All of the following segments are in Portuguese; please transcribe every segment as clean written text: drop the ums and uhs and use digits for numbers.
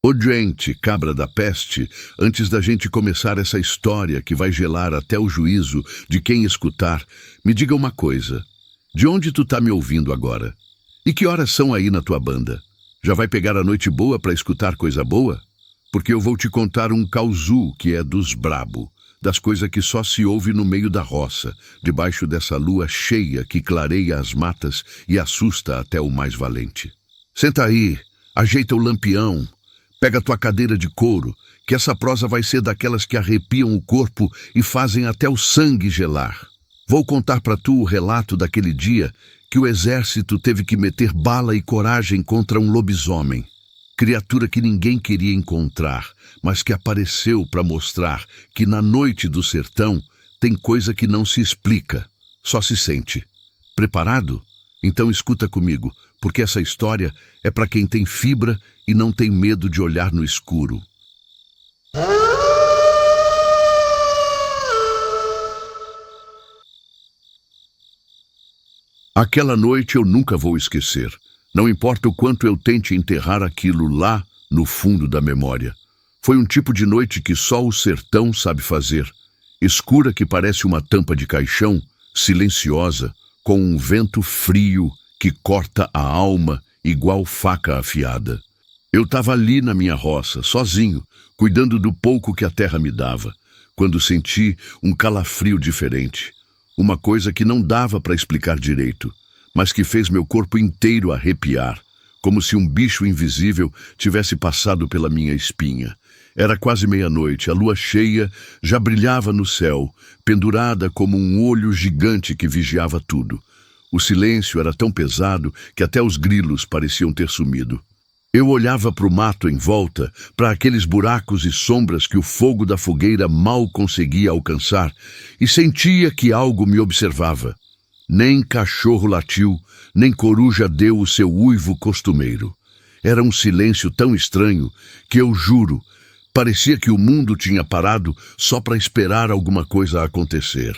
Ô gente, cabra da peste, antes da gente começar essa história que vai gelar até o juízo de quem escutar, me diga uma coisa. De onde tu tá me ouvindo agora? E que horas são aí na tua banda? Já vai pegar a noite boa pra escutar coisa boa? Porque eu vou te contar um causu que é dos brabo, das coisas que só se ouve no meio da roça, debaixo dessa lua cheia que clareia as matas e assusta até o mais valente. Senta aí, ajeita o lampião, pega tua cadeira de couro, que essa prosa vai ser daquelas que arrepiam o corpo e fazem até o sangue gelar. Vou contar pra tu o relato daquele dia que o exército teve que meter bala e coragem contra um lobisomem. Criatura que ninguém queria encontrar, mas que apareceu para mostrar que na noite do sertão tem coisa que não se explica, só se sente. Preparado? Então escuta comigo, porque essa história é para quem tem fibra e não tem medo de olhar no escuro. Aquela noite eu nunca vou esquecer. Não importa o quanto eu tente enterrar aquilo lá no fundo da memória. Foi um tipo de noite que só o sertão sabe fazer. Escura que parece uma tampa de caixão, silenciosa, com um vento frio que corta a alma igual faca afiada. Eu estava ali na minha roça, sozinho, cuidando do pouco que a terra me dava, quando senti um calafrio diferente. Uma coisa que não dava para explicar direito, mas que fez meu corpo inteiro arrepiar, como se um bicho invisível tivesse passado pela minha espinha. Era quase meia-noite, a lua cheia já brilhava no céu, pendurada como um olho gigante que vigiava tudo. O silêncio era tão pesado que até os grilos pareciam ter sumido. Eu olhava para o mato em volta, para aqueles buracos e sombras que o fogo da fogueira mal conseguia alcançar, e sentia que algo me observava. Nem cachorro latiu, nem coruja deu o seu uivo costumeiro. Era um silêncio tão estranho que, eu juro, parecia que o mundo tinha parado só para esperar alguma coisa acontecer.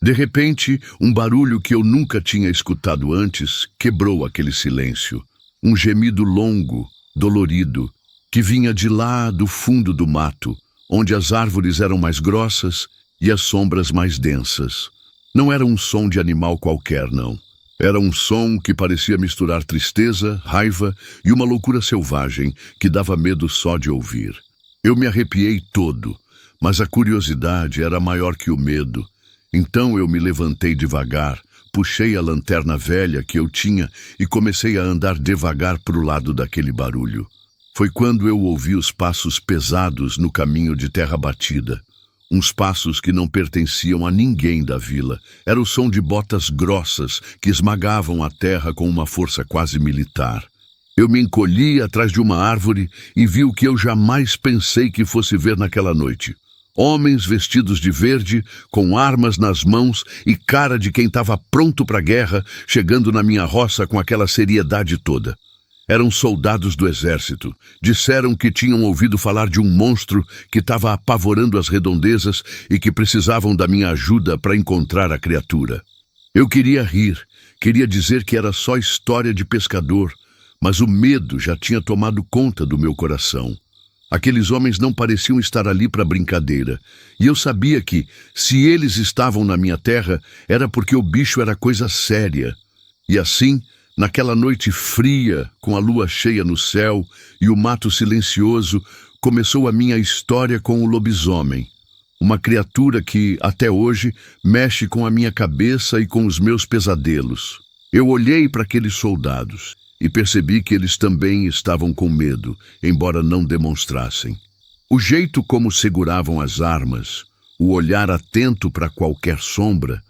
De repente, um barulho que eu nunca tinha escutado antes quebrou aquele silêncio. Um gemido longo, dolorido, que vinha de lá do fundo do mato, onde as árvores eram mais grossas e as sombras mais densas. Não era um som de animal qualquer, não. Era um som que parecia misturar tristeza, raiva e uma loucura selvagem que dava medo só de ouvir. Eu me arrepiei todo, mas a curiosidade era maior que o medo. Então eu me levantei devagar, puxei a lanterna velha que eu tinha e comecei a andar devagar para o lado daquele barulho. Foi quando eu ouvi os passos pesados no caminho de terra batida. Uns passos que não pertenciam a ninguém da vila. Era o som de botas grossas que esmagavam a terra com uma força quase militar. Eu me encolhi atrás de uma árvore e vi o que eu jamais pensei que fosse ver naquela noite. Homens vestidos de verde, com armas nas mãos e cara de quem estava pronto para a guerra, chegando na minha roça com aquela seriedade toda. Eram soldados do exército. Disseram que tinham ouvido falar de um monstro que estava apavorando as redondezas e que precisavam da minha ajuda para encontrar a criatura. Eu queria rir, queria dizer que era só história de pescador, mas o medo já tinha tomado conta do meu coração. Aqueles homens não pareciam estar ali para brincadeira, e eu sabia que, se eles estavam na minha terra, era porque o bicho era coisa séria. E assim, naquela noite fria, com a lua cheia no céu e o mato silencioso, começou a minha história com o lobisomem. Uma criatura que, até hoje, mexe com a minha cabeça e com os meus pesadelos. Eu olhei para aqueles soldados e percebi que eles também estavam com medo, embora não demonstrassem. O jeito como seguravam as armas, o olhar atento para qualquer sombra,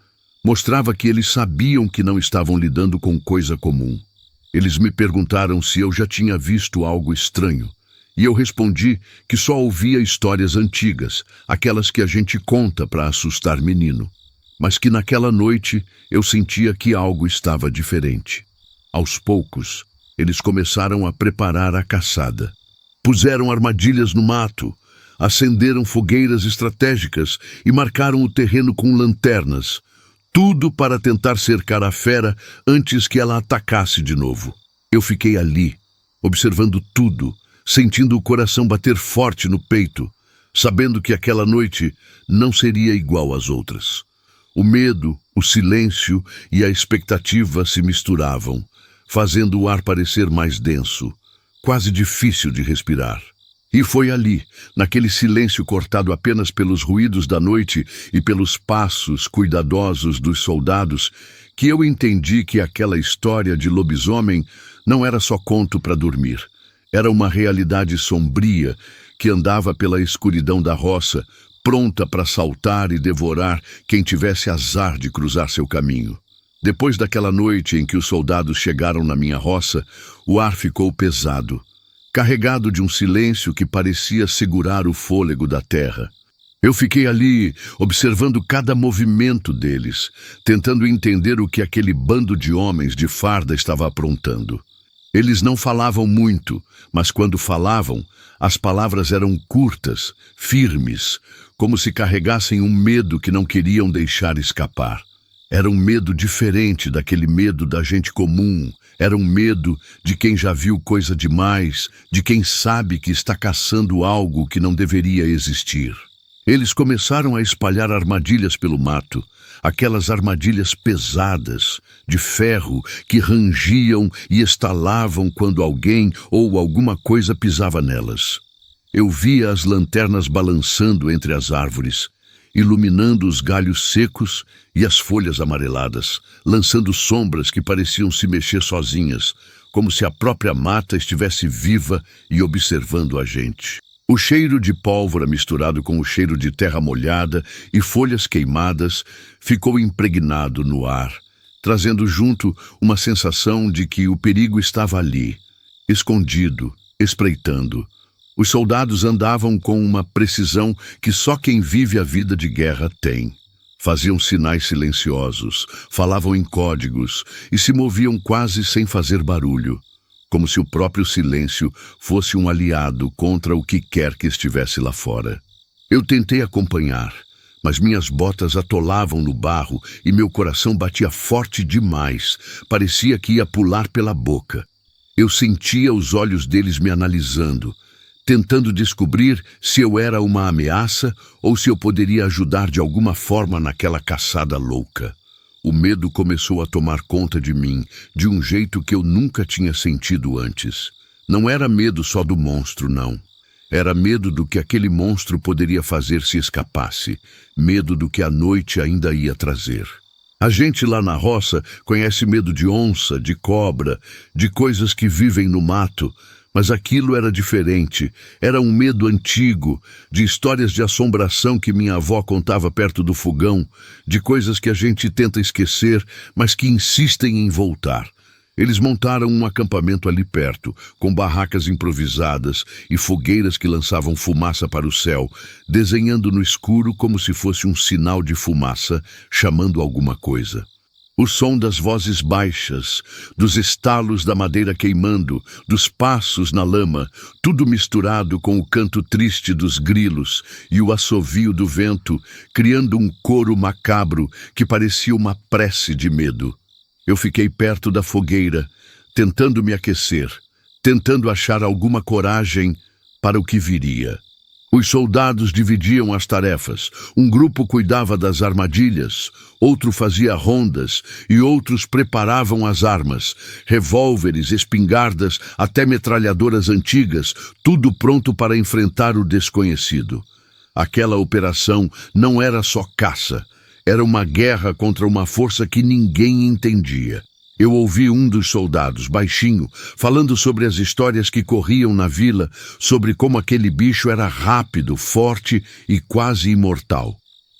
mostrava que eles sabiam que não estavam lidando com coisa comum. Eles me perguntaram se eu já tinha visto algo estranho, e eu respondi que só ouvia histórias antigas, aquelas que a gente conta para assustar menino, mas que naquela noite eu sentia que algo estava diferente. Aos poucos, eles começaram a preparar a caçada. Puseram armadilhas no mato, acenderam fogueiras estratégicas e marcaram o terreno com lanternas, tudo para tentar cercar a fera antes que ela atacasse de novo. Eu fiquei ali, observando tudo, sentindo o coração bater forte no peito, sabendo que aquela noite não seria igual às outras. O medo, o silêncio e a expectativa se misturavam, fazendo o ar parecer mais denso, quase difícil de respirar. E foi ali, naquele silêncio cortado apenas pelos ruídos da noite e pelos passos cuidadosos dos soldados, que eu entendi que aquela história de lobisomem não era só conto para dormir. Era uma realidade sombria que andava pela escuridão da roça, pronta para assaltar e devorar quem tivesse azar de cruzar seu caminho. Depois daquela noite em que os soldados chegaram na minha roça, o ar ficou pesado, carregado de um silêncio que parecia segurar o fôlego da terra. Eu fiquei ali, observando cada movimento deles, tentando entender o que aquele bando de homens de farda estava aprontando. Eles não falavam muito, mas quando falavam, as palavras eram curtas, firmes, como se carregassem um medo que não queriam deixar escapar. Era um medo diferente daquele medo da gente comum. Era um medo de quem já viu coisa demais, de quem sabe que está caçando algo que não deveria existir. Eles começaram a espalhar armadilhas pelo mato, aquelas armadilhas pesadas, de ferro, que rangiam e estalavam quando alguém ou alguma coisa pisava nelas. Eu via as lanternas balançando entre as árvores, iluminando os galhos secos e as folhas amareladas, lançando sombras que pareciam se mexer sozinhas, como se a própria mata estivesse viva e observando a gente. O cheiro de pólvora misturado com o cheiro de terra molhada e folhas queimadas ficou impregnado no ar, trazendo junto uma sensação de que o perigo estava ali, escondido, espreitando. Os soldados andavam com uma precisão que só quem vive a vida de guerra tem. Faziam sinais silenciosos, falavam em códigos e se moviam quase sem fazer barulho, como se o próprio silêncio fosse um aliado contra o que quer que estivesse lá fora. Eu tentei acompanhar, mas minhas botas atolavam no barro e meu coração batia forte demais, parecia que ia pular pela boca. Eu sentia os olhos deles me analisando, tentando descobrir se eu era uma ameaça ou se eu poderia ajudar de alguma forma naquela caçada louca. O medo começou a tomar conta de mim, de um jeito que eu nunca tinha sentido antes. Não era medo só do monstro, não. Era medo do que aquele monstro poderia fazer se escapasse, medo do que a noite ainda ia trazer. A gente lá na roça conhece medo de onça, de cobra, de coisas que vivem no mato, mas aquilo era diferente, era um medo antigo, de histórias de assombração que minha avó contava perto do fogão, de coisas que a gente tenta esquecer, mas que insistem em voltar. Eles montaram um acampamento ali perto, com barracas improvisadas e fogueiras que lançavam fumaça para o céu, desenhando no escuro como se fosse um sinal de fumaça, chamando alguma coisa. O som das vozes baixas, dos estalos da madeira queimando, dos passos na lama, tudo misturado com o canto triste dos grilos e o assovio do vento, criando um coro macabro que parecia uma prece de medo. Eu fiquei perto da fogueira, tentando me aquecer, tentando achar alguma coragem para o que viria. Os soldados dividiam as tarefas. Um grupo cuidava das armadilhas, outro fazia rondas e outros preparavam as armas, revólveres, espingardas, até metralhadoras antigas, tudo pronto para enfrentar o desconhecido. Aquela operação não era só caça, era uma guerra contra uma força que ninguém entendia. Eu ouvi um dos soldados, baixinho, falando sobre as histórias que corriam na vila, sobre como aquele bicho era rápido, forte e quase imortal.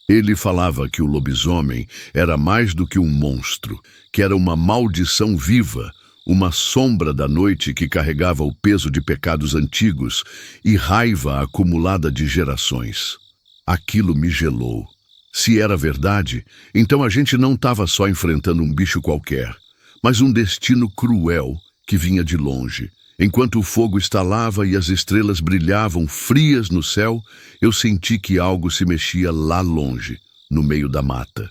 Ele falava que o lobisomem era mais do que um monstro, que era uma maldição viva, uma sombra da noite que carregava o peso de pecados antigos e raiva acumulada de gerações. Aquilo me gelou. Se era verdade, então a gente não estava só enfrentando um bicho qualquer, mas um destino cruel que vinha de longe. Enquanto o fogo estalava e as estrelas brilhavam frias no céu, eu senti que algo se mexia lá longe, no meio da mata.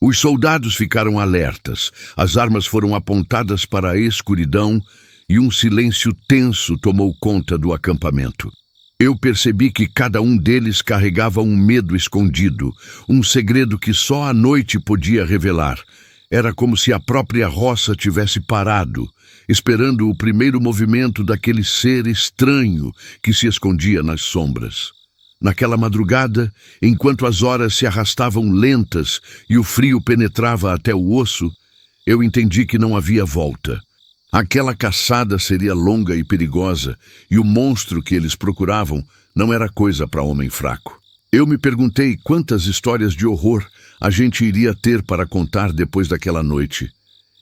Os soldados ficaram alertas, as armas foram apontadas para a escuridão e um silêncio tenso tomou conta do acampamento. Eu percebi que cada um deles carregava um medo escondido, um segredo que só a noite podia revelar. Era como se a própria roça tivesse parado, esperando o primeiro movimento daquele ser estranho que se escondia nas sombras. Naquela madrugada, enquanto as horas se arrastavam lentas e o frio penetrava até o osso, eu entendi que não havia volta. Aquela caçada seria longa e perigosa, e o monstro que eles procuravam não era coisa para homem fraco. Eu me perguntei quantas histórias de horror a gente iria ter para contar depois daquela noite,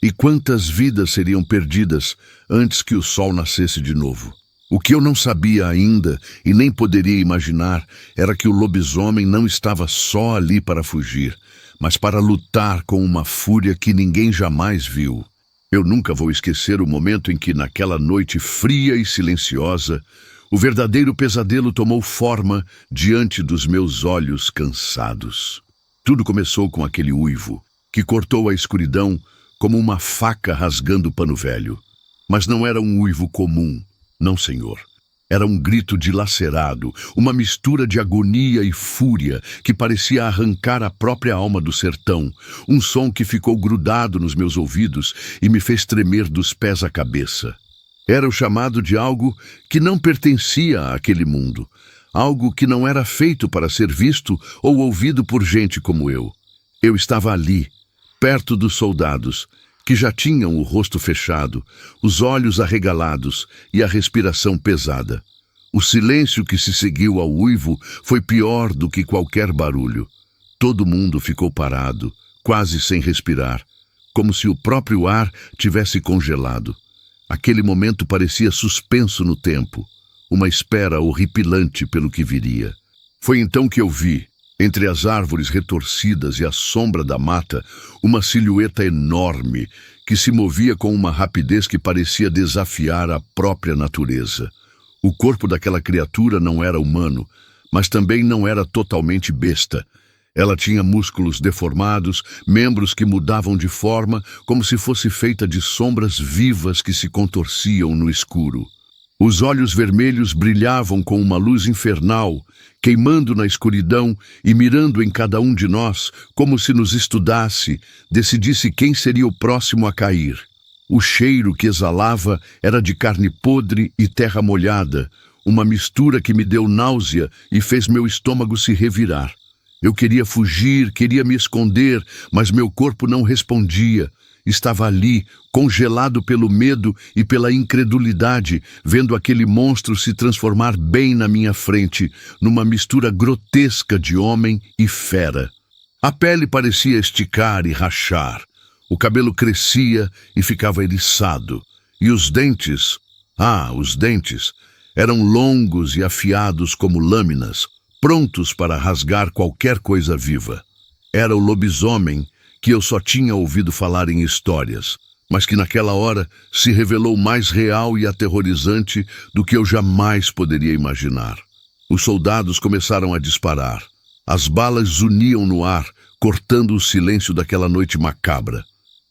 e quantas vidas seriam perdidas antes que o sol nascesse de novo. O que eu não sabia ainda e nem poderia imaginar era que o lobisomem não estava só ali para fugir, mas para lutar com uma fúria que ninguém jamais viu. Eu nunca vou esquecer o momento em que, naquela noite fria e silenciosa, o verdadeiro pesadelo tomou forma diante dos meus olhos cansados. Tudo começou com aquele uivo, que cortou a escuridão como uma faca rasgando pano velho. Mas não era um uivo comum, não, senhor. Era um grito dilacerado, uma mistura de agonia e fúria que parecia arrancar a própria alma do sertão, um som que ficou grudado nos meus ouvidos e me fez tremer dos pés à cabeça. Era o chamado de algo que não pertencia àquele mundo, algo que não era feito para ser visto ou ouvido por gente como eu. Eu estava ali, perto dos soldados, que já tinham o rosto fechado, os olhos arregalados e a respiração pesada. O silêncio que se seguiu ao uivo foi pior do que qualquer barulho. Todo mundo ficou parado, quase sem respirar, como se o próprio ar tivesse congelado. Aquele momento parecia suspenso no tempo, uma espera horripilante pelo que viria. Foi então que eu vi, entre as árvores retorcidas e a sombra da mata, uma silhueta enorme que se movia com uma rapidez que parecia desafiar a própria natureza. O corpo daquela criatura não era humano, mas também não era totalmente besta. Ela tinha músculos deformados, membros que mudavam de forma, como se fosse feita de sombras vivas que se contorciam no escuro. Os olhos vermelhos brilhavam com uma luz infernal, queimando na escuridão e mirando em cada um de nós, como se nos estudasse, decidisse quem seria o próximo a cair. O cheiro que exalava era de carne podre e terra molhada, uma mistura que me deu náusea e fez meu estômago se revirar. Eu queria fugir, queria me esconder, mas meu corpo não respondia. Estava ali, congelado pelo medo e pela incredulidade, vendo aquele monstro se transformar bem na minha frente, numa mistura grotesca de homem e fera. A pele parecia esticar e rachar, o cabelo crescia e ficava eriçado, e os dentes, os dentes, eram longos e afiados como lâminas, prontos para rasgar qualquer coisa viva. Era o lobisomem que eu só tinha ouvido falar em histórias, mas que naquela hora se revelou mais real e aterrorizante do que eu jamais poderia imaginar. Os soldados começaram a disparar. As balas zuniam no ar, cortando o silêncio daquela noite macabra.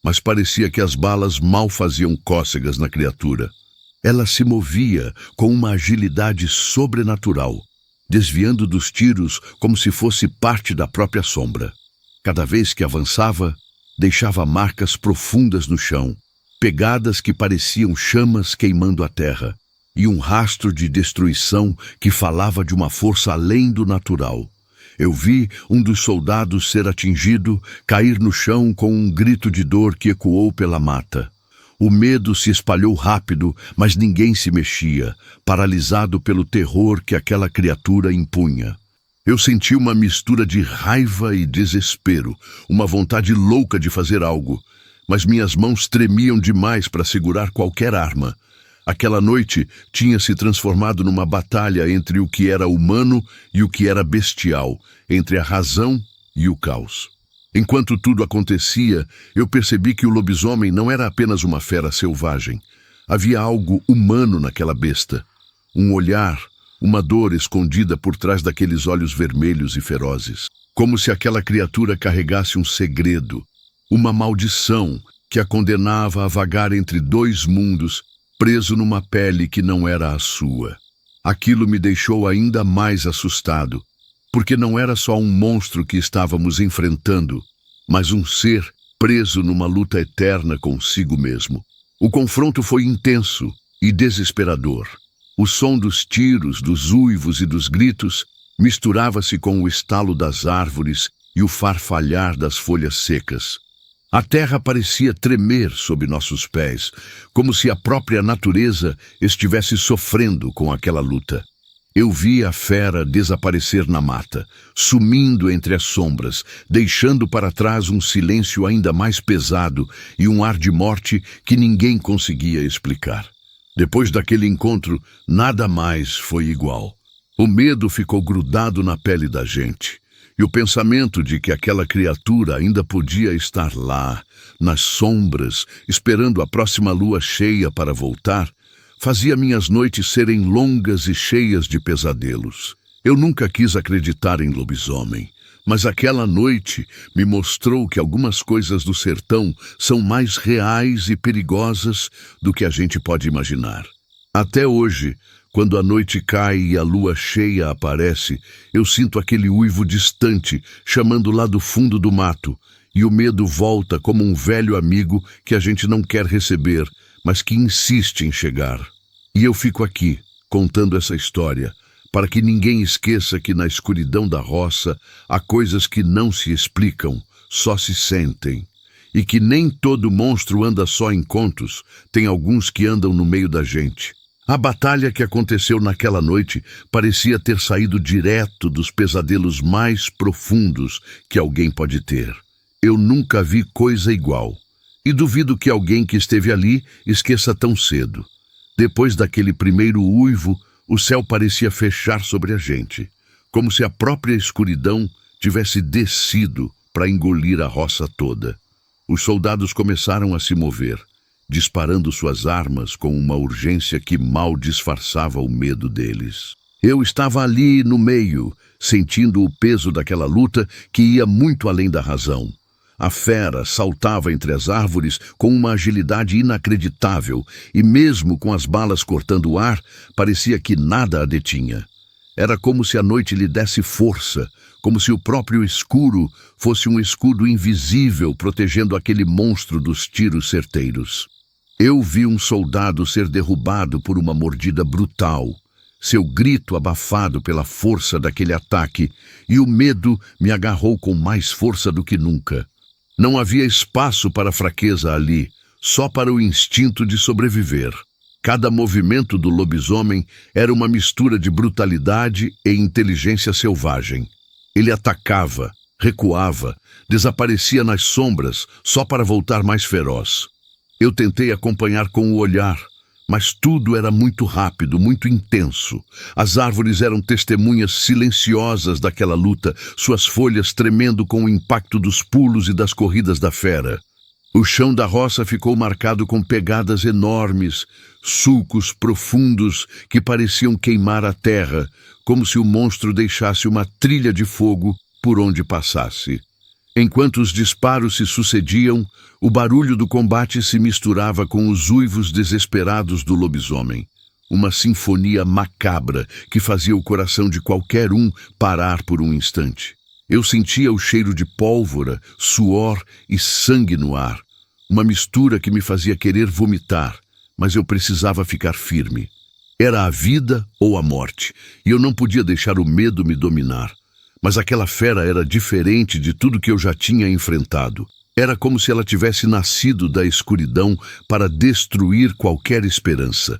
Mas parecia que as balas mal faziam cócegas na criatura. Ela se movia com uma agilidade sobrenatural, desviando dos tiros como se fosse parte da própria sombra. Cada vez que avançava, deixava marcas profundas no chão, pegadas que pareciam chamas queimando a terra, e um rastro de destruição que falava de uma força além do natural. Eu vi um dos soldados ser atingido, cair no chão com um grito de dor que ecoou pela mata. O medo se espalhou rápido, mas ninguém se mexia, paralisado pelo terror que aquela criatura impunha. Eu senti uma mistura de raiva e desespero, uma vontade louca de fazer algo, mas minhas mãos tremiam demais para segurar qualquer arma. Aquela noite tinha se transformado numa batalha entre o que era humano e o que era bestial, entre a razão e o caos. Enquanto tudo acontecia, eu percebi que o lobisomem não era apenas uma fera selvagem. Havia algo humano naquela besta. Um olhar, uma dor escondida por trás daqueles olhos vermelhos e ferozes. Como se aquela criatura carregasse um segredo, uma maldição que a condenava a vagar entre dois mundos preso numa pele que não era a sua. Aquilo me deixou ainda mais assustado, porque não era só um monstro que estávamos enfrentando, mas um ser preso numa luta eterna consigo mesmo. O confronto foi intenso e desesperador. O som dos tiros, dos uivos e dos gritos misturava-se com o estalo das árvores e o farfalhar das folhas secas. A terra parecia tremer sob nossos pés, como se a própria natureza estivesse sofrendo com aquela luta. Eu vi a fera desaparecer na mata, sumindo entre as sombras, deixando para trás um silêncio ainda mais pesado e um ar de morte que ninguém conseguia explicar. Depois daquele encontro, nada mais foi igual. O medo ficou grudado na pele da gente. E o pensamento de que aquela criatura ainda podia estar lá, nas sombras, esperando a próxima lua cheia para voltar, fazia minhas noites serem longas e cheias de pesadelos. Eu nunca quis acreditar em lobisomem, mas aquela noite me mostrou que algumas coisas do sertão são mais reais e perigosas do que a gente pode imaginar. Até hoje, quando a noite cai e a lua cheia aparece, eu sinto aquele uivo distante, chamando lá do fundo do mato, e o medo volta como um velho amigo que a gente não quer receber, mas que insiste em chegar. E eu fico aqui, contando essa história, para que ninguém esqueça que na escuridão da roça há coisas que não se explicam, só se sentem. E que nem todo monstro anda só em contos, tem alguns que andam no meio da gente. A batalha que aconteceu naquela noite parecia ter saído direto dos pesadelos mais profundos que alguém pode ter. Eu nunca vi coisa igual, e duvido que alguém que esteve ali esqueça tão cedo. Depois daquele primeiro uivo, o céu parecia fechar sobre a gente, como se a própria escuridão tivesse descido para engolir a roça toda. Os soldados começaram a se mover, disparando suas armas com uma urgência que mal disfarçava o medo deles. Eu estava ali no meio, sentindo o peso daquela luta que ia muito além da razão. A fera saltava entre as árvores com uma agilidade inacreditável e mesmo com as balas cortando o ar, parecia que nada a detinha. Era como se a noite lhe desse força, como se o próprio escuro fosse um escudo invisível protegendo aquele monstro dos tiros certeiros. Eu vi um soldado ser derrubado por uma mordida brutal, seu grito abafado pela força daquele ataque, e o medo me agarrou com mais força do que nunca. Não havia espaço para fraqueza ali, só para o instinto de sobreviver. Cada movimento do lobisomem era uma mistura de brutalidade e inteligência selvagem. Ele atacava, recuava, desaparecia nas sombras, só para voltar mais feroz. Eu tentei acompanhar com o olhar, mas tudo era muito rápido, muito intenso. As árvores eram testemunhas silenciosas daquela luta, suas folhas tremendo com o impacto dos pulos e das corridas da fera. O chão da roça ficou marcado com pegadas enormes, sulcos profundos que pareciam queimar a terra, como se o monstro deixasse uma trilha de fogo por onde passasse. Enquanto os disparos se sucediam, o barulho do combate se misturava com os uivos desesperados do lobisomem. Uma sinfonia macabra que fazia o coração de qualquer um parar por um instante. Eu sentia o cheiro de pólvora, suor e sangue no ar. Uma mistura que me fazia querer vomitar, mas eu precisava ficar firme. Era a vida ou a morte, e eu não podia deixar o medo me dominar. Mas aquela fera era diferente de tudo que eu já tinha enfrentado. Era como se ela tivesse nascido da escuridão para destruir qualquer esperança.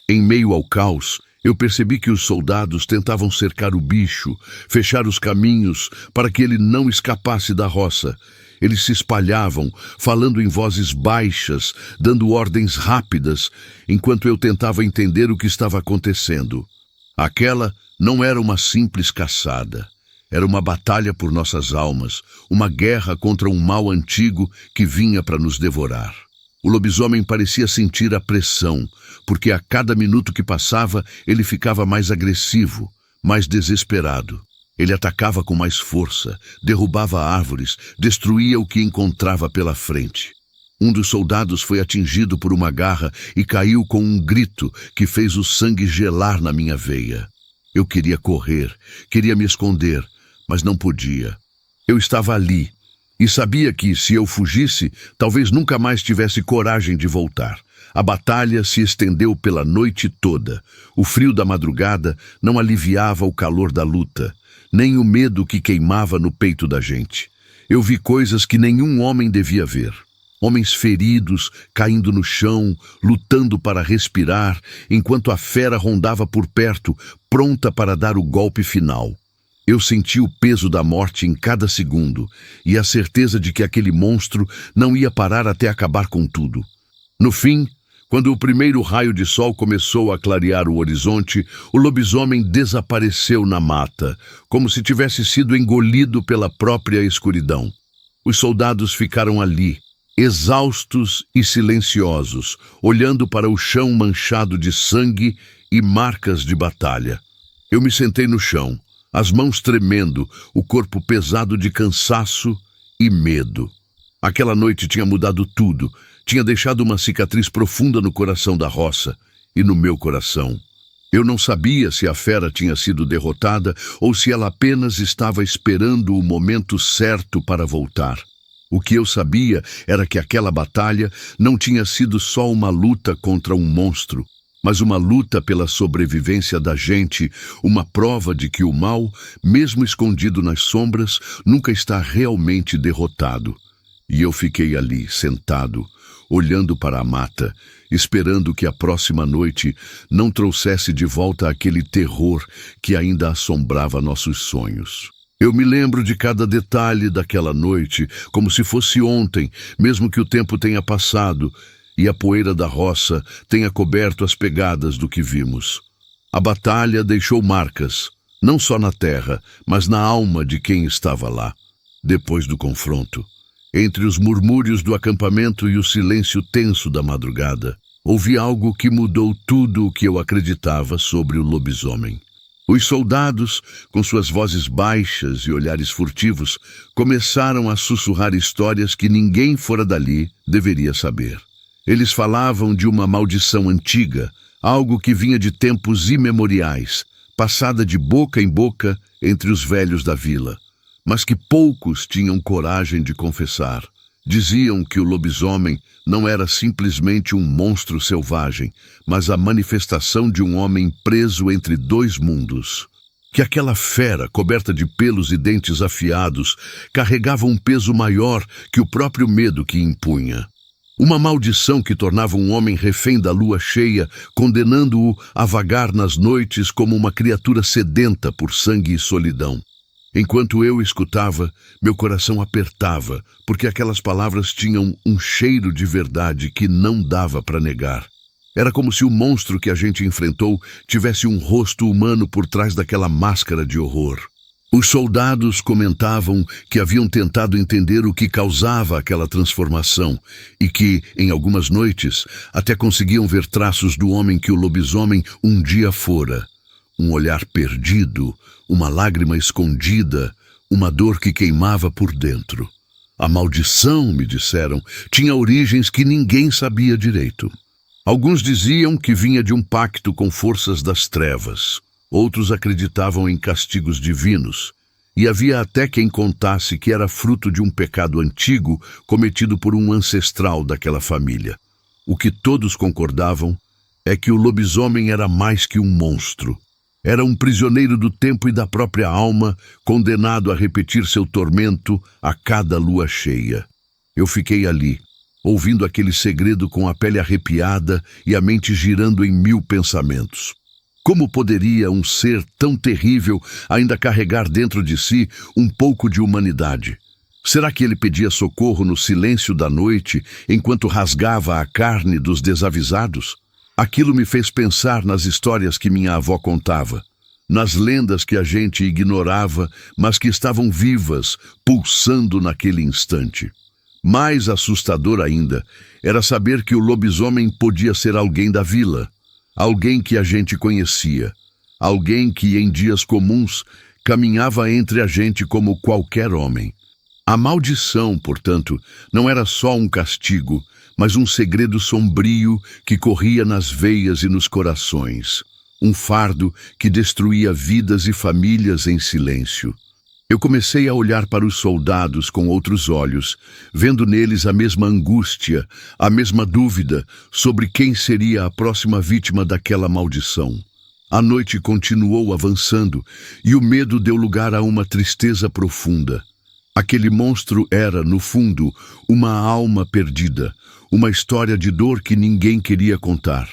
Em meio ao caos, eu percebi que os soldados tentavam cercar o bicho, fechar os caminhos para que ele não escapasse da roça. Eles se espalhavam, falando em vozes baixas, dando ordens rápidas, enquanto eu tentava entender o que estava acontecendo. Aquela não era uma simples caçada. Era uma batalha por nossas almas, uma guerra contra um mal antigo que vinha para nos devorar. O lobisomem parecia sentir a pressão, porque a cada minuto que passava ele ficava mais agressivo, mais desesperado. Ele atacava com mais força, derrubava árvores, destruía o que encontrava pela frente. Um dos soldados foi atingido por uma garra e caiu com um grito que fez o sangue gelar na minha veia. Eu queria correr, queria me esconder, mas não podia. Eu estava ali e sabia que, se eu fugisse, talvez nunca mais tivesse coragem de voltar. A batalha se estendeu pela noite toda. O frio da madrugada não aliviava o calor da luta, nem o medo que queimava no peito da gente. Eu vi coisas que nenhum homem devia ver. Homens feridos, caindo no chão, lutando para respirar, enquanto a fera rondava por perto, pronta para dar o golpe final. Eu senti o peso da morte em cada segundo e a certeza de que aquele monstro não ia parar até acabar com tudo. No fim, quando o primeiro raio de sol começou a clarear o horizonte, o lobisomem desapareceu na mata, como se tivesse sido engolido pela própria escuridão. Os soldados ficaram ali, exaustos e silenciosos, olhando para o chão manchado de sangue e marcas de batalha. Eu me sentei no chão, as mãos tremendo, o corpo pesado de cansaço e medo. Aquela noite tinha mudado tudo, tinha deixado uma cicatriz profunda no coração da roça e no meu coração. Eu não sabia se a fera tinha sido derrotada ou se ela apenas estava esperando o momento certo para voltar. O que eu sabia era que aquela batalha não tinha sido só uma luta contra um monstro, mas uma luta pela sobrevivência da gente, uma prova de que o mal, mesmo escondido nas sombras, nunca está realmente derrotado. E eu fiquei ali, sentado, olhando para a mata, esperando que a próxima noite não trouxesse de volta aquele terror que ainda assombrava nossos sonhos. Eu me lembro de cada detalhe daquela noite, como se fosse ontem, mesmo que o tempo tenha passado e a poeira da roça tenha coberto as pegadas do que vimos. A batalha deixou marcas, não só na terra, mas na alma de quem estava lá. Depois do confronto, entre os murmúrios do acampamento e o silêncio tenso da madrugada, ouvi algo que mudou tudo o que eu acreditava sobre o lobisomem. Os soldados, com suas vozes baixas e olhares furtivos, começaram a sussurrar histórias que ninguém fora dali deveria saber. Eles falavam de uma maldição antiga, algo que vinha de tempos imemoriais, passada de boca em boca entre os velhos da vila, mas que poucos tinham coragem de confessar. Diziam que o lobisomem não era simplesmente um monstro selvagem, mas a manifestação de um homem preso entre dois mundos. Que aquela fera, coberta de pelos e dentes afiados, carregava um peso maior que o próprio medo que impunha. Uma maldição que tornava um homem refém da lua cheia, condenando-o a vagar nas noites como uma criatura sedenta por sangue e solidão. Enquanto eu escutava, meu coração apertava, porque aquelas palavras tinham um cheiro de verdade que não dava para negar. Era como se o monstro que a gente enfrentou tivesse um rosto humano por trás daquela máscara de horror. Os soldados comentavam que haviam tentado entender o que causava aquela transformação e que, em algumas noites, até conseguiam ver traços do homem que o lobisomem um dia fora. Um olhar perdido, uma lágrima escondida, uma dor que queimava por dentro. A maldição, me disseram, tinha origens que ninguém sabia direito. Alguns diziam que vinha de um pacto com forças das trevas. Outros acreditavam em castigos divinos. E havia até quem contasse que era fruto de um pecado antigo cometido por um ancestral daquela família. O que todos concordavam é que o lobisomem era mais que um monstro. Era um prisioneiro do tempo e da própria alma, condenado a repetir seu tormento a cada lua cheia. Eu fiquei ali, ouvindo aquele segredo com a pele arrepiada e a mente girando em 1000 pensamentos. Como poderia um ser tão terrível ainda carregar dentro de si um pouco de humanidade? Será que ele pedia socorro no silêncio da noite, enquanto rasgava a carne dos desavisados? Aquilo me fez pensar nas histórias que minha avó contava, nas lendas que a gente ignorava, mas que estavam vivas, pulsando naquele instante. Mais assustador ainda era saber que o lobisomem podia ser alguém da vila, alguém que a gente conhecia, alguém que em dias comuns caminhava entre a gente como qualquer homem. A maldição, portanto, não era só um castigo, mas um segredo sombrio que corria nas veias e nos corações. Um fardo que destruía vidas e famílias em silêncio. Eu comecei a olhar para os soldados com outros olhos, vendo neles a mesma angústia, a mesma dúvida sobre quem seria a próxima vítima daquela maldição. A noite continuou avançando e o medo deu lugar a uma tristeza profunda. Aquele monstro era, no fundo, uma alma perdida, uma história de dor que ninguém queria contar.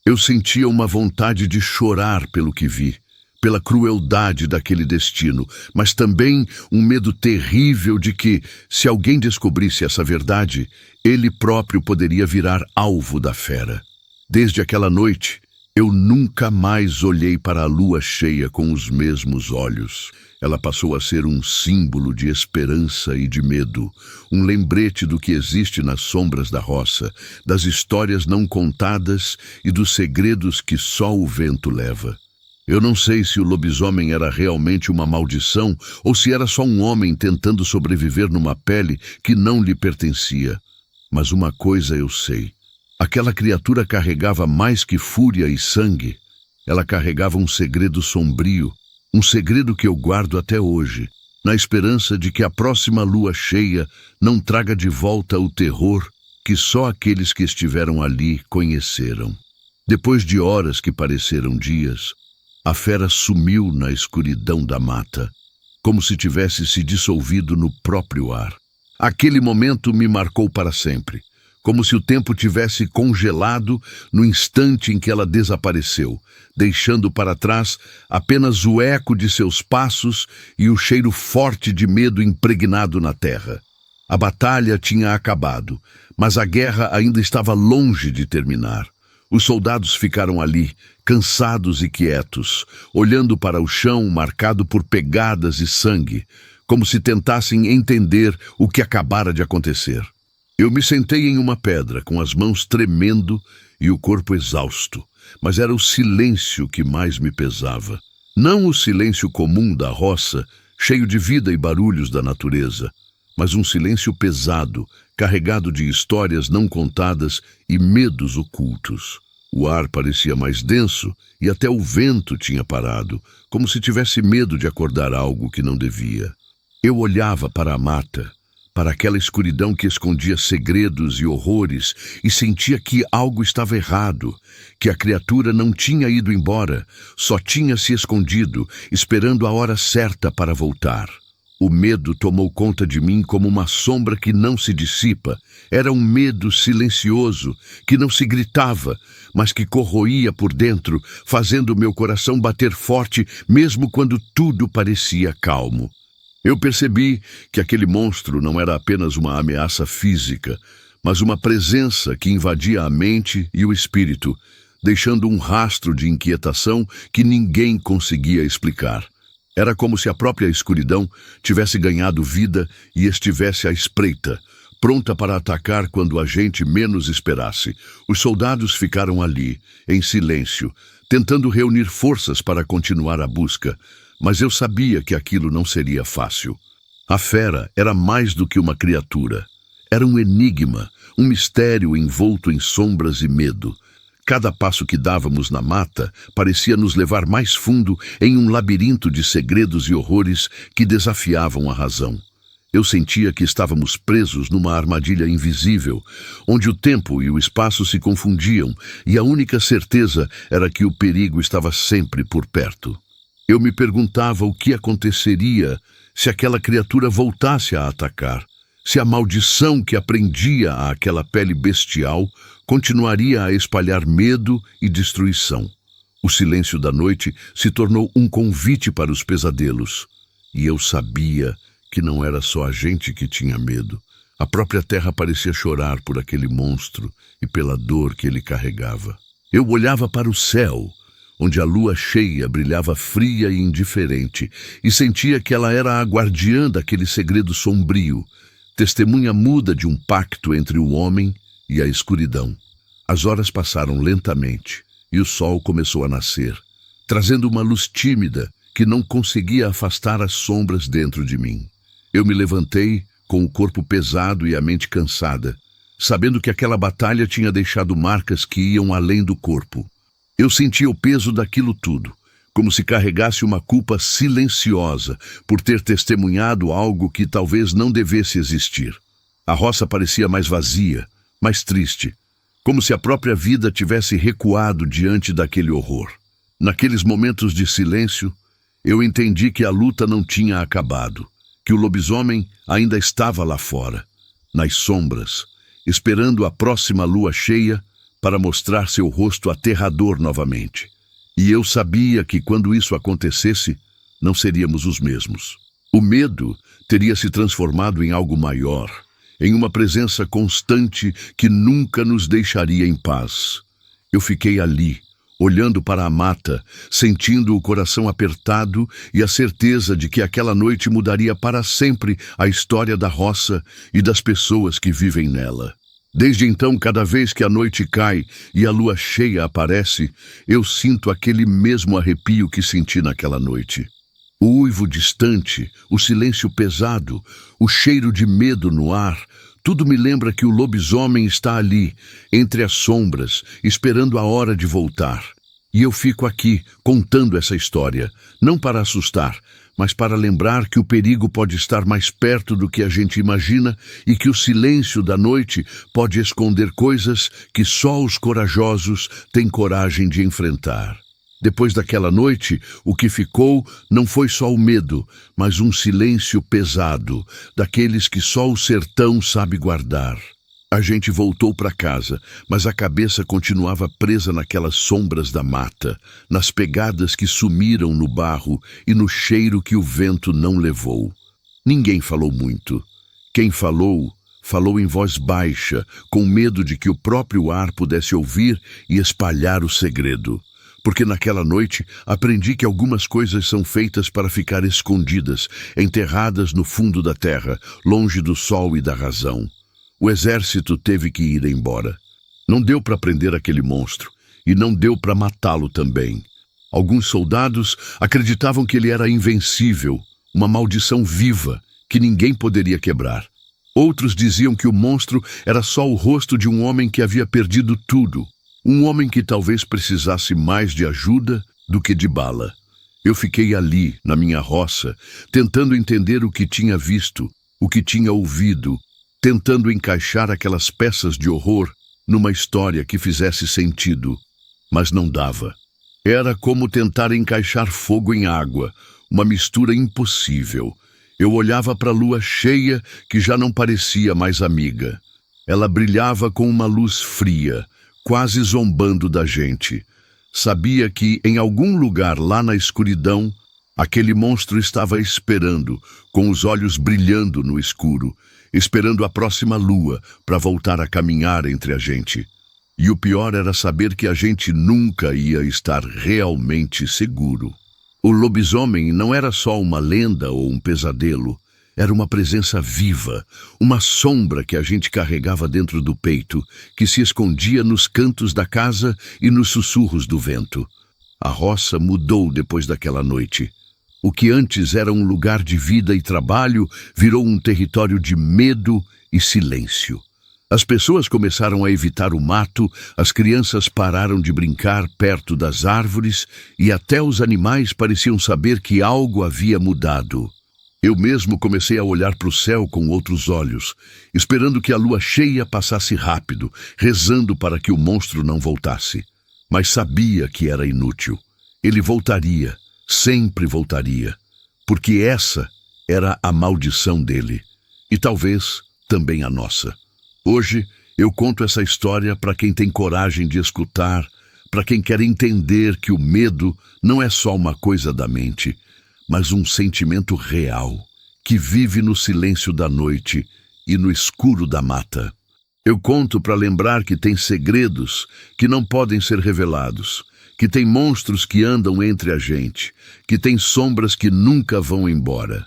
Eu sentia uma vontade de chorar pelo que vi, pela crueldade daquele destino, mas também um medo terrível de que, se alguém descobrisse essa verdade, ele próprio poderia virar alvo da fera. Desde aquela noite, eu nunca mais olhei para a lua cheia com os mesmos olhos. Ela passou a ser um símbolo de esperança e de medo, um lembrete do que existe nas sombras da roça, das histórias não contadas e dos segredos que só o vento leva. Eu não sei se o lobisomem era realmente uma maldição ou se era só um homem tentando sobreviver numa pele que não lhe pertencia. Mas uma coisa eu sei. Aquela criatura carregava mais que fúria e sangue. Ela carregava um segredo sombrio, um segredo que eu guardo até hoje, na esperança de que a próxima lua cheia não traga de volta o terror que só aqueles que estiveram ali conheceram. Depois de horas que pareceram dias, a fera sumiu na escuridão da mata, como se tivesse se dissolvido no próprio ar. Aquele momento me marcou para sempre, como se o tempo tivesse congelado no instante em que ela desapareceu, deixando para trás apenas o eco de seus passos e o cheiro forte de medo impregnado na terra. A batalha tinha acabado, mas a guerra ainda estava longe de terminar. Os soldados ficaram ali, cansados e quietos, olhando para o chão marcado por pegadas e sangue, como se tentassem entender o que acabara de acontecer. Eu me sentei em uma pedra, com as mãos tremendo e o corpo exausto, mas era o silêncio que mais me pesava. Não o silêncio comum da roça, cheio de vida e barulhos da natureza, mas um silêncio pesado, carregado de histórias não contadas e medos ocultos. O ar parecia mais denso e até o vento tinha parado, como se tivesse medo de acordar algo que não devia. Eu olhava para a mata, para aquela escuridão que escondia segredos e horrores, e sentia que algo estava errado, que a criatura não tinha ido embora, só tinha se escondido, esperando a hora certa para voltar. O medo tomou conta de mim como uma sombra que não se dissipa. Era um medo silencioso, que não se gritava, mas que corroía por dentro, fazendo meu coração bater forte, mesmo quando tudo parecia calmo. Eu percebi que aquele monstro não era apenas uma ameaça física, mas uma presença que invadia a mente e o espírito, deixando um rastro de inquietação que ninguém conseguia explicar. Era como se a própria escuridão tivesse ganhado vida e estivesse à espreita, pronta para atacar quando a gente menos esperasse. Os soldados ficaram ali, em silêncio, tentando reunir forças para continuar a busca, mas eu sabia que aquilo não seria fácil. A fera era mais do que uma criatura. Era um enigma, um mistério envolto em sombras e medo. Cada passo que dávamos na mata parecia nos levar mais fundo em um labirinto de segredos e horrores que desafiavam a razão. Eu sentia que estávamos presos numa armadilha invisível, onde o tempo e o espaço se confundiam, e a única certeza era que o perigo estava sempre por perto. Eu me perguntava o que aconteceria se aquela criatura voltasse a atacar, se a maldição que aprendia àquela pele bestial continuaria a espalhar medo e destruição. O silêncio da noite se tornou um convite para os pesadelos, e eu sabia que não era só a gente que tinha medo. A própria terra parecia chorar por aquele monstro e pela dor que ele carregava. Eu olhava para o céu, onde a lua cheia brilhava fria e indiferente, e sentia que ela era a guardiã daquele segredo sombrio, testemunha muda de um pacto entre o homem e a escuridão. As horas passaram lentamente, e o sol começou a nascer, trazendo uma luz tímida que não conseguia afastar as sombras dentro de mim. Eu me levantei, com o corpo pesado e a mente cansada, sabendo que aquela batalha tinha deixado marcas que iam além do corpo. Eu sentia o peso daquilo tudo, como se carregasse uma culpa silenciosa por ter testemunhado algo que talvez não devesse existir. A roça parecia mais vazia, mais triste, como se a própria vida tivesse recuado diante daquele horror. Naqueles momentos de silêncio, eu entendi que a luta não tinha acabado, que o lobisomem ainda estava lá fora, nas sombras, esperando a próxima lua cheia para mostrar seu rosto aterrador novamente. E eu sabia que quando isso acontecesse, não seríamos os mesmos. O medo teria se transformado em algo maior, em uma presença constante que nunca nos deixaria em paz. Eu fiquei ali, olhando para a mata, sentindo o coração apertado e a certeza de que aquela noite mudaria para sempre a história da roça e das pessoas que vivem nela. Desde então, cada vez que a noite cai e a lua cheia aparece, eu sinto aquele mesmo arrepio que senti naquela noite. O uivo distante, o silêncio pesado, o cheiro de medo no ar, tudo me lembra que o lobisomem está ali, entre as sombras, esperando a hora de voltar. E eu fico aqui, contando essa história, não para assustar, mas para lembrar que o perigo pode estar mais perto do que a gente imagina e que o silêncio da noite pode esconder coisas que só os corajosos têm coragem de enfrentar. Depois daquela noite, o que ficou não foi só o medo, mas um silêncio pesado, daqueles que só o sertão sabe guardar. A gente voltou para casa, mas a cabeça continuava presa naquelas sombras da mata, nas pegadas que sumiram no barro e no cheiro que o vento não levou. Ninguém falou muito. Quem falou, falou em voz baixa, com medo de que o próprio ar pudesse ouvir e espalhar o segredo. Porque naquela noite aprendi que algumas coisas são feitas para ficar escondidas, enterradas no fundo da terra, longe do sol e da razão. O exército teve que ir embora. Não deu para prender aquele monstro, e não deu para matá-lo também. Alguns soldados acreditavam que ele era invencível, uma maldição viva, que ninguém poderia quebrar. Outros diziam que o monstro era só o rosto de um homem que havia perdido tudo. Um homem que talvez precisasse mais de ajuda do que de bala. Eu fiquei ali, na minha roça, tentando entender o que tinha visto, o que tinha ouvido, tentando encaixar aquelas peças de horror numa história que fizesse sentido. Mas não dava. Era como tentar encaixar fogo em água, uma mistura impossível. Eu olhava para a lua cheia, que já não parecia mais amiga. Ela brilhava com uma luz fria, quase zombando da gente. Sabia que, em algum lugar lá na escuridão, aquele monstro estava esperando, com os olhos brilhando no escuro, esperando a próxima lua para voltar a caminhar entre a gente. E o pior era saber que a gente nunca ia estar realmente seguro. O lobisomem não era só uma lenda ou um pesadelo. Era uma presença viva, uma sombra que a gente carregava dentro do peito, que se escondia nos cantos da casa e nos sussurros do vento. A roça mudou depois daquela noite. O que antes era um lugar de vida e trabalho virou um território de medo e silêncio. As pessoas começaram a evitar o mato, as crianças pararam de brincar perto das árvores e até os animais pareciam saber que algo havia mudado. Eu mesmo comecei a olhar para o céu com outros olhos, esperando que a lua cheia passasse rápido, rezando para que o monstro não voltasse. Mas sabia que era inútil. Ele voltaria, sempre voltaria, porque essa era a maldição dele, e talvez também a nossa. Hoje eu conto essa história para quem tem coragem de escutar, para quem quer entender que o medo não é só uma coisa da mente, mas um sentimento real, que vive no silêncio da noite e no escuro da mata. Eu conto para lembrar que tem segredos que não podem ser revelados, que tem monstros que andam entre a gente, que tem sombras que nunca vão embora.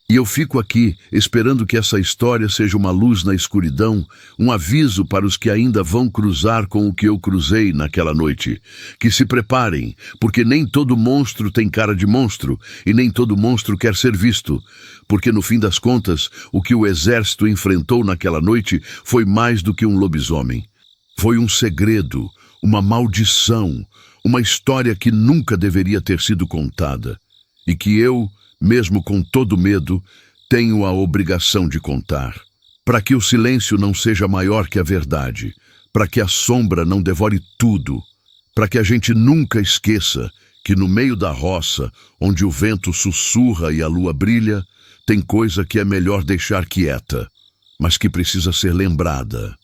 E eu fico aqui, esperando que essa história seja uma luz na escuridão, um aviso para os que ainda vão cruzar com o que eu cruzei naquela noite. Que se preparem, porque nem todo monstro tem cara de monstro, e nem todo monstro quer ser visto. Porque no fim das contas, o que o exército enfrentou naquela noite foi mais do que um lobisomem. Foi um segredo, uma maldição, uma história que nunca deveria ter sido contada. E que eu, mesmo com todo medo, tenho a obrigação de contar. Para que o silêncio não seja maior que a verdade, para que a sombra não devore tudo, para que a gente nunca esqueça que no meio da roça, onde o vento sussurra e a lua brilha, tem coisa que é melhor deixar quieta, mas que precisa ser lembrada.